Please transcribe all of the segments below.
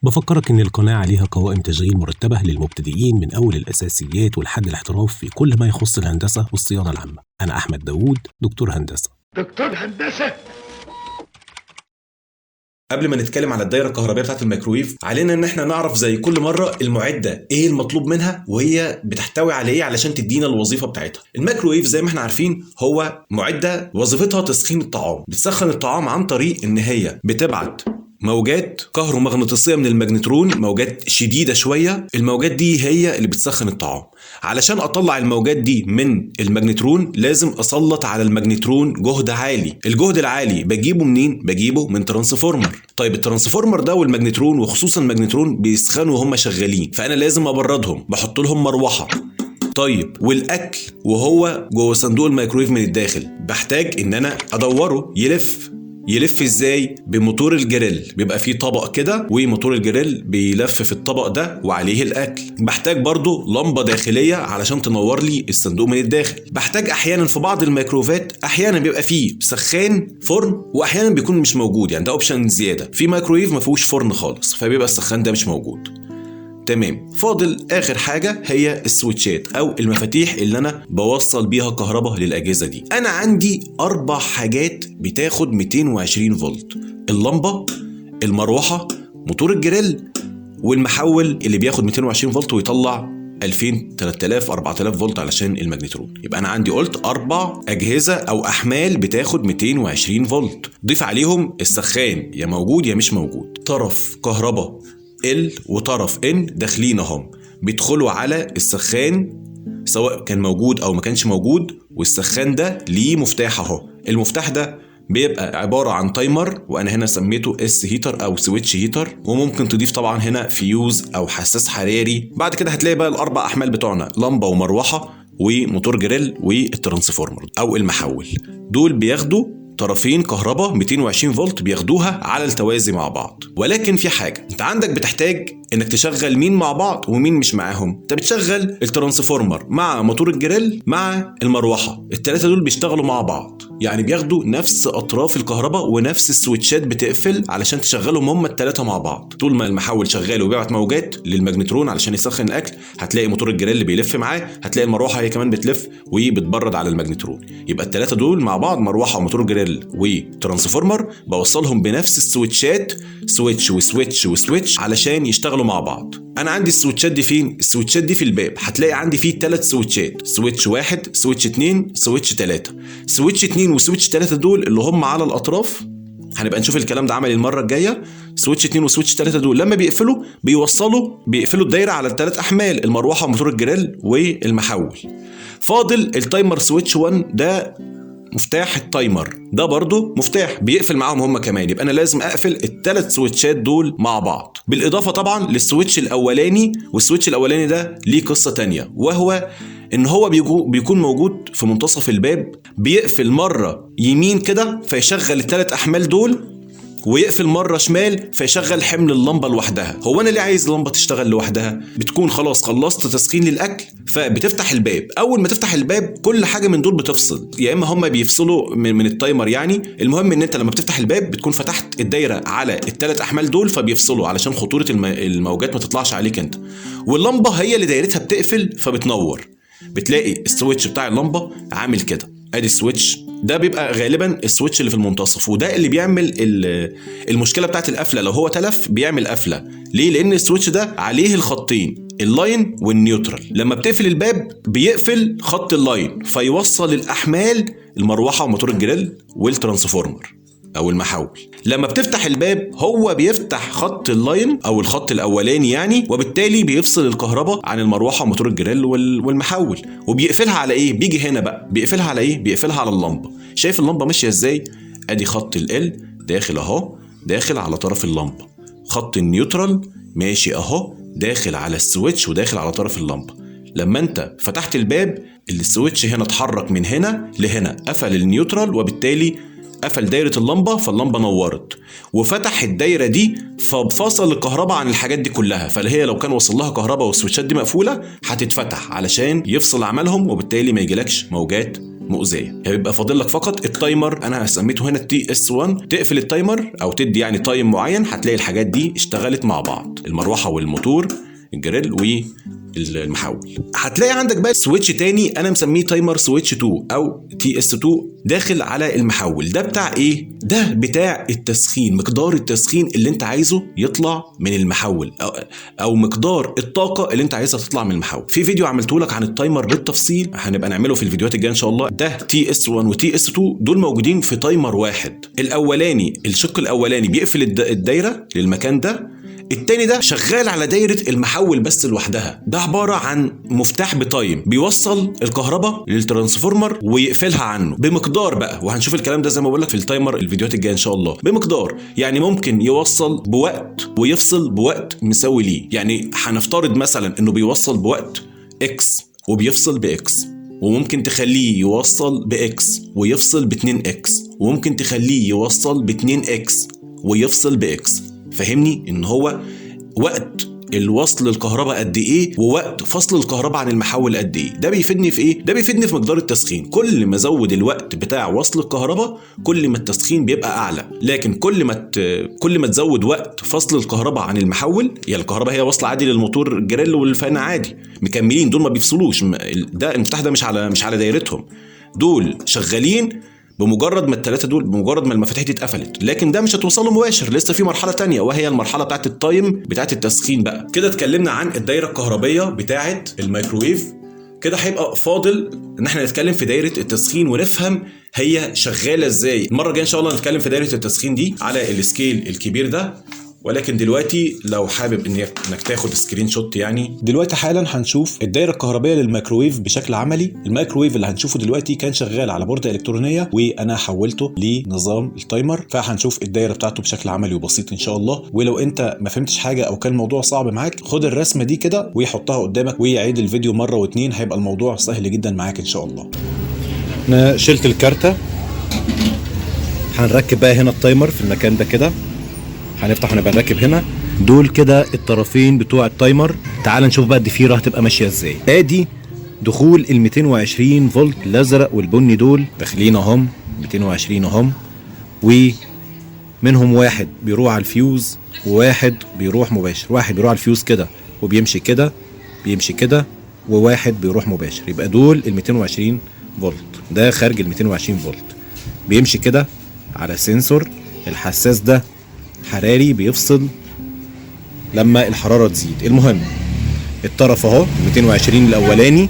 بفكرك إن القناة عليها قوائم تشغيل مرتبة للمبتدئين من أول الأساسيات ولحد الاحتراف في كل ما يخص الهندسة والصيانة العامة. أنا أحمد داوود، دكتور هندسة. دكتور هندسة. قبل ما نتكلم على الدايره الكهربائيه بتاعه الميكرويف، علينا ان احنا نعرف زي كل مره المعده ايه المطلوب منها وهي بتحتوي على ايه علشان تدينا الوظيفه بتاعتها. الميكرويف زي ما احنا عارفين هو معده وظيفتها تسخين الطعام، بتسخن الطعام عن طريق ان هي بتبعت موجات كهرومغناطيسيه من الماجنترون، موجات شديده شويه. الموجات دي هي اللي بتسخن الطعام. علشان اطلع الموجات دي من الماجنترون لازم اسلط على الماجنترون جهد عالي. الجهد العالي بجيبه منين؟ بجيبه من ترانسفورمر. طيب الترانسفورمر ده والماجنترون وخصوصا الماجنترون بيسخنوا وهم شغالين، فانا لازم ابردهم، بحط لهم مروحه. طيب والاكل وهو جوه صندوق الميكرويف من الداخل بحتاج ان انا ادوره يلف ازاي؟ بموتور الجريل. بيبقى فيه طبق كده وموتور الجريل بيلف في الطبق ده وعليه الاكل. بحتاج برضو لمبه داخليه علشان تنور لي الصندوق من الداخل. بحتاج احيانا في بعض الميكروفات احيانا بيبقى فيه سخان فرن واحيانا بيكون مش موجود، يعني ده اوبشن زياده. في ميكرويف ما فيهوش فرن خالص فبيبقى السخان ده مش موجود. تمام. فاضل اخر حاجه هي السويتشات او المفاتيح اللي انا بوصل بيها كهرباء للاجهزه دي. انا عندي 4 حاجات بتاخد 220 فولت: اللمبه، المروحه، موتور الجريل، والمحول اللي بياخد 220 فولت ويطلع 2000 3000 4000 فولت علشان الماجنترون. يبقى انا عندي قلت 4 اجهزه او احمال بتاخد 220 فولت. ضيف عليهم السخان يا موجود يا مش موجود. طرف كهرباء L وطرف N داخلين اهم، بيدخلوا على السخان سواء كان موجود او ما كانش موجود، والسخان ده ليه مفتاح اهو. المفتاح ده بيبقى عبارة عن تايمر، وانا هنا سميته اس هيتر او سويتش هيتر، وممكن تضيف طبعا هنا فيوز او حساس حراري. بعد كده هتلاقي بقى ال4 احمال بتوعنا: لمبة ومروحة وموتور جريل والترانسفورمر او المحول. دول بياخدوا طرفين كهرباء 220 فولت، بياخدوها على التوازي مع بعض. ولكن في حاجة انت عندك بتحتاج انك تشغل مين مع بعض ومين مش معاهم. انت بتشغل الترانسفورمر مع موتور الجريل مع المروحة، الثلاثة دول بيشتغلوا مع بعض، يعني بياخدوا نفس اطراف الكهرباء ونفس السويتشات بتقفل علشان تشغلهم هم الثلاثة مع بعض. طول ما المحول شغال وبيبعت موجات للماجنترون علشان يسخن الاكل، هتلاقي موتور الجريل اللي بيلف معاه، هتلاقي المروحة هي كمان بتلف وبتبرد على الماجنترون. يبقى الثلاثة دول مع بعض، مروحة وموتور الجريل وترانسفورمر، بوصلهم بنفس السويتشات، سويتش وسويتش وسويتش، علشان يشتغلوا مع بعض. انا عندي السويتشات دي فين؟ السويتشات دي في الباب. هتلاقي عندي فيه 3 سويتشات: سويتش 1، سويتش 2، سويتش 3. سويتش 2 وسويتش 3 دول اللي هم على الاطراف، هنبقى نشوف الكلام ده عملي المره الجايه. سويتش 2 وسويتش 3 دول لما بيقفلوا بيقفلوا الدايره على ال3 احمال: المروحه وموتور الجريل والمحول. فاضل التايمر سويتش 1، ده مفتاح التايمر، ده برضو مفتاح بيقفل معاهم هم كمان. يبقى انا لازم اقفل ال3 سويتشات دول مع بعض، بالاضافه طبعا للسويتش الاولاني. والسويتش الاولاني ده ليه قصه تانية، وهو ان هو بيكون موجود في منتصف الباب، بيقفل مره يمين كده فيشغل ال3 احمال دول، ويقفل مرة شمال فيشغل حمل اللمبة لوحدها. هو أنا ليه عايز اللمبة تشتغل لوحدها؟ بتكون خلاص خلصت تسخين للأكل فبتفتح الباب. أول ما تفتح الباب كل حاجة من دول بتفصل، يا إما هم بيفصلوا من التايمر يعني. المهم إن أنت لما بتفتح الباب بتكون فتحت الدايرة على ال3 أحمال دول فبيفصلوا علشان خطورة الموجات ما تطلعش عليك أنت. واللمبة هي اللي دايرتها بتقفل فبتنور. بتلاقي السويتش بتاع اللمبة عامل كده، ادي السويتش ده بيبقى غالبا السويتش اللي في المنتصف، وده اللي بيعمل المشكله بتاعت القفله. لو هو تلف بيعمل قفله. ليه؟ لان السويتش ده عليه الخطين، اللاين والنيوترال. لما بتقفل الباب بيقفل خط اللاين فيوصل الاحمال: المروحه وموتور الجريل والترانسفورمر او المحول. لما بتفتح الباب هو بيفتح خط اللاين او الخط الاولاني يعني، وبالتالي بيفصل الكهرباء عن المروحه وموتور الجريل والمحول. وبيقفلها على ايه؟ بيجي هنا بقى بيقفلها على ايه؟ بيقفلها على اللمبه. شايف اللمبه ماشيه ازاي؟ ادي خط ال داخل اهو، داخل على طرف اللمبه. خط النيوترال ماشي اهو، داخل على السويتش وداخل على طرف اللمبه. لما انت فتحت الباب السويتش هنا اتحرك من هنا لهنا، قفل النيوترال وبالتالي قفل دايرة اللمبة، فاللمبة نورت. وفتح الدايرة دي ففصل الكهرباء عن الحاجات دي كلها، فهي لو كان وصل لها كهرباء والسويتشات دي مقفولة هتتفتح علشان يفصل عملهم، وبالتالي ما يجيلكش موجات مؤذيه. هيبقى فاضل لك فقط التايمر، انا سميته هنا TS1. تقفل التايمر او تدي يعني تايم معين، هتلاقي الحاجات دي اشتغلت مع بعض، المروحه والموتور، الجريل والمحول. هتلاقي عندك بقى سويتش تاني انا مسميه تايمر سويتش 2 او TS2 داخل على المحول. ده بتاع ايه؟ ده بتاع التسخين، مقدار التسخين اللي انت عايزه يطلع من المحول او مقدار الطاقه اللي انت عايزها تطلع من المحول. في فيديو عملته لك عن التايمر بالتفصيل، هنبقى نعمله في الفيديوهات الجايه ان شاء الله. ده TS1 و TS2 دول موجودين في تايمر واحد. الاولاني الشق الاولاني بيقفل الدايره للمكان ده، التاني ده شغال على دايرة المحول بس لوحدها. ده عبارة عن مفتاح بتايم بيوصل الكهرباء للترانسفورمر ويقفلها عنه بمقدار بقى، وهنشوف الكلام ده زي ما بقول لك في التايمر الفيديوهات الجايه ان شاء الله. بمقدار يعني ممكن يوصل بوقت ويفصل بوقت مساوي ليه. يعني هنفترض مثلا انه بيوصل بوقت X وبيفصل بX، وممكن تخليه يوصل بX ويفصل ب2X، وممكن تخليه يوصل ب2X ويفصل بX. فهمني ان هو وقت الوصل الكهرباء قد ايه ووقت فصل الكهرباء عن المحول قد ايه. ده بيفيدني في ايه؟ ده بيفيدني في مقدار التسخين. كل ما ازود الوقت بتاع وصل الكهرباء كل ما التسخين بيبقى اعلى، لكن كل ما تزود وقت فصل الكهرباء عن المحول، يعني الكهرباء هي واصله عادي للموتور الجريل والفان عادي مكملين، دول ما بيفصلوش. ده المفتاح ده مش على دايرتهم، دول شغالين بمجرد ما الثلاثه دول، بمجرد ما المفاتيح دي اتقفلت. لكن ده مش هتوصله مباشر، لسه في مرحله تانية وهي المرحله بتاعه التايم بتاعه التسخين بقى. كده اتكلمنا عن الدايره الكهربيه بتاعه الميكروويف. كده هيبقى فاضل ان احنا نتكلم في دايره التسخين ونفهم هي شغاله ازاي. المره الجايه ان شاء الله نتكلم في دايره التسخين دي على السكيل الكبير ده. ولكن دلوقتي لو حابب انك تاخد سكرين شوت، يعني دلوقتي حالا هنشوف الدايره الكهربائيه للميكروويف بشكل عملي. الميكروويف اللي هنشوفه دلوقتي كان شغال على بورده الكترونيه وانا حولته لنظام التايمر، فهنشوف الدايره بتاعته بشكل عملي وبسيط ان شاء الله. ولو انت ما فهمتش حاجه او كان الموضوع صعب معاك، خد الرسمه دي كده ويحطها قدامك ويعيد الفيديو مره واتنين، هيبقى الموضوع سهل جدا معاك ان شاء الله. انا شلت الكارته، هنركب بقى هنا التايمر في المكان ده كده. هنفتح ونبقى نركب هنا دول كده الطرفين بتوع التايمر. تعال نشوف بقى الضفيره هتبقى ماشيه ازاي. ادي دخول ال 220 فولت الازرق والبني دول داخلين اهم 220 اهم، ومنهم واحد بيروح على الفيوز وواحد بيروح مباشر. واحد بيروح على الفيوز كده وبيمشي كده بيمشي كده، وواحد بيروح مباشر. يبقى دول ال 220 فولت، ده خارج ال 220 فولت بيمشي كده على سنسور. الحساس ده حراري بيفصل لما الحرارة تزيد. المهم الطرف اهو 220 الاولاني،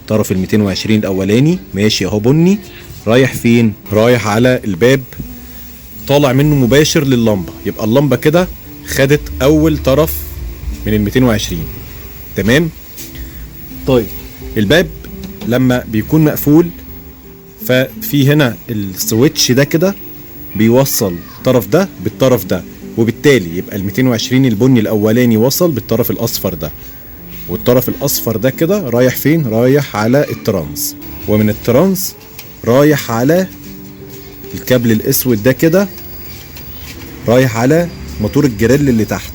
طرف ال 220 الاولاني ماشي اهو بني، رايح فين؟ رايح على الباب، طالع منه مباشر لللمبة. يبقى اللمبة كده خدت اول طرف من ال 220. تمام. طيب الباب لما بيكون مقفول ففي هنا السويتش ده كده بيوصل الطرف ده بالطرف ده، وبالتالي يبقى ال 220 البني الاولاني وصل بالطرف الاصفر ده، والطرف الاصفر ده كده رايح فين؟ رايح على الترانس، ومن الترانس رايح على الكابل الاسود ده كده، رايح على موتور الجريل اللي تحت.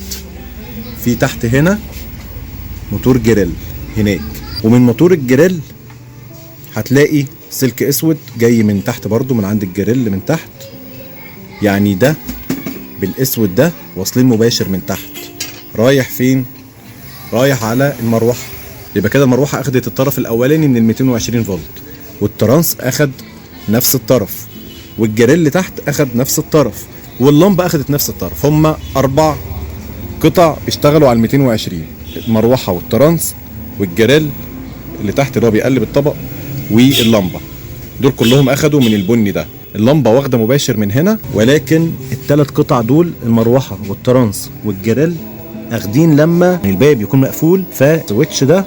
في تحت هنا موتور جريل هناك، ومن موتور الجريل هتلاقي سلك اسود جاي من تحت برضو من عند الجريل من تحت. يعني ده بالاسود ده واصلين مباشر من تحت، رايح فين؟ رايح على المروحه. يبقى كده المروحه اخدت الطرف الاولاني من ال 220 فولت، والترانس اخد نفس الطرف، والجريل تحت اخد نفس الطرف، واللمبه اخدت نفس الطرف. هما 4 قطع اشتغلوا على ال 220: المروحه والترانس والجريل اللي تحت اللي هو بيقلب الطبق واللمبه. دول كلهم اخدوا من البني ده. اللمبه واخده مباشر من هنا، ولكن ال3 قطع دول المروحه والترانس والجريل اخدين لما الباب يكون مقفول، فالسويتش ده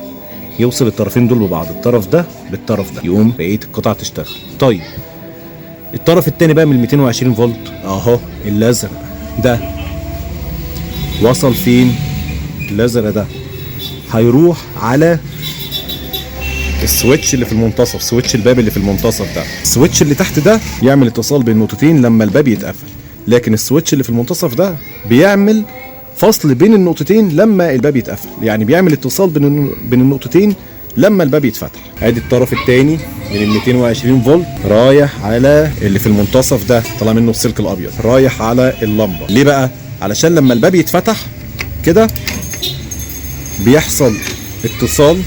يوصل الطرفين دول ببعض، الطرف ده بالطرف ده، يقوم بقيه القطع تشتغل. طيب الطرف التاني بقى من 220 فولت اهو الازرق ده وصل فين؟ الازرق ده هيروح على السويتش اللي في المنتصف، سويتش الباب اللي في المنتصف ده. السويتش اللي تحت ده يعمل اتصال بين النقطتين لما الباب يتقفل، لكن السويتش اللي في المنتصف ده بيعمل فصل بين النقطتين لما الباب يتقفل. يعني بيعمل اتصال بين النقطتين لما الباب يتفتح. ادي الطرف الثاني من ال 220 فولت رايح على اللي في المنتصف ده، طالع منه السلك الابيض، رايح على اللمبه. ليه بقى؟ علشان لما الباب يتفتح كده بيحصل اتصال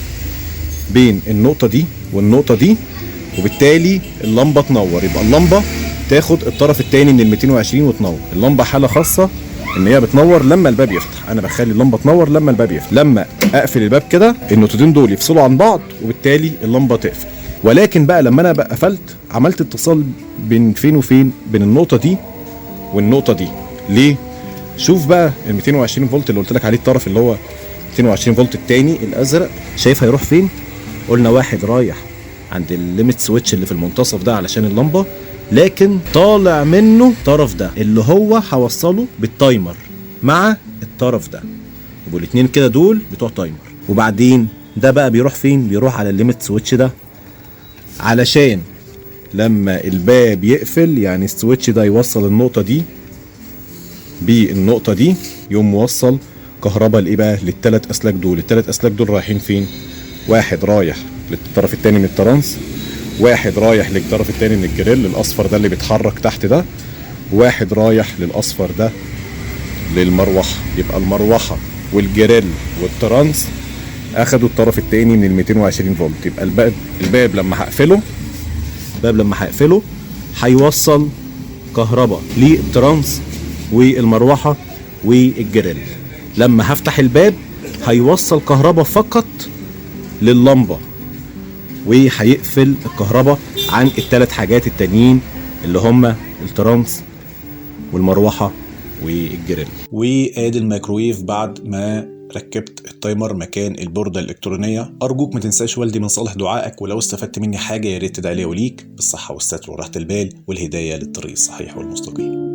بين النقطه دي والنقطه دي، وبالتالي اللمبه تنور. يبقى اللمبه تاخد الطرف الثاني من ال 220 وتنور. اللمبه حاله خاصه ان هي بتنور لما الباب يفتح، انا بخلي اللمبه تنور لما الباب يفتح. لما اقفل الباب كده النقطتين دول يفصلوا عن بعض وبالتالي اللمبه تقفل. ولكن بقى لما انا بقى قفلت عملت اتصال بين فين وفين، بين النقطه دي والنقطه دي. ليه؟ شوف بقى ال 220 فولت اللي قلت لك عليه، الطرف اللي هو 220 فولت الثاني الازرق، شايف هيروح فين؟ قلنا واحد رايح عند الليميت سويتش اللي في المنتصف ده علشان اللمبه، لكن طالع منه الطرف ده اللي هو هوصله بالتايمر مع الطرف ده، يبقوا الاثنين كده دول بتوع تايمر. وبعدين ده بقى بيروح فين؟ بيروح على الليميت سويتش ده، علشان لما الباب يقفل يعني السويتش ده يوصل النقطه دي بالنقطه دي، يقوم موصل كهرباء لايه بقى؟ للثلاث اسلاك دول. الثلاث اسلاك دول رايحين فين؟ واحد رايح للطرف الثاني من الترانس، واحد رايح للطرف الثاني من الجريل الاصفر ده اللي بيتحرك تحت ده، واحد رايح للاصفر ده للمروحه. يبقى المروحه والجريل والترانس اخدوا الطرف الثاني من ال 220 فولت. يبقى الباب لما هقفله هيوصل كهرباء للترانس والمروحه والجريل. لما هفتح الباب هيوصل كهرباء فقط لللمبه، وهيقفل الكهرباء عن الثلاث حاجات التانيين اللي هم الترانس والمروحه والجريل. وادي الميكرويف بعد ما ركبت التايمر مكان البوردة الإلكترونية. أرجوك ما تنساش والدي من صالح دعائك، ولو استفدت مني حاجة يا ريت تدعي لي وليك بالصحة والستر وراحة البال والهداية للطريق الصحيح والمستقيم.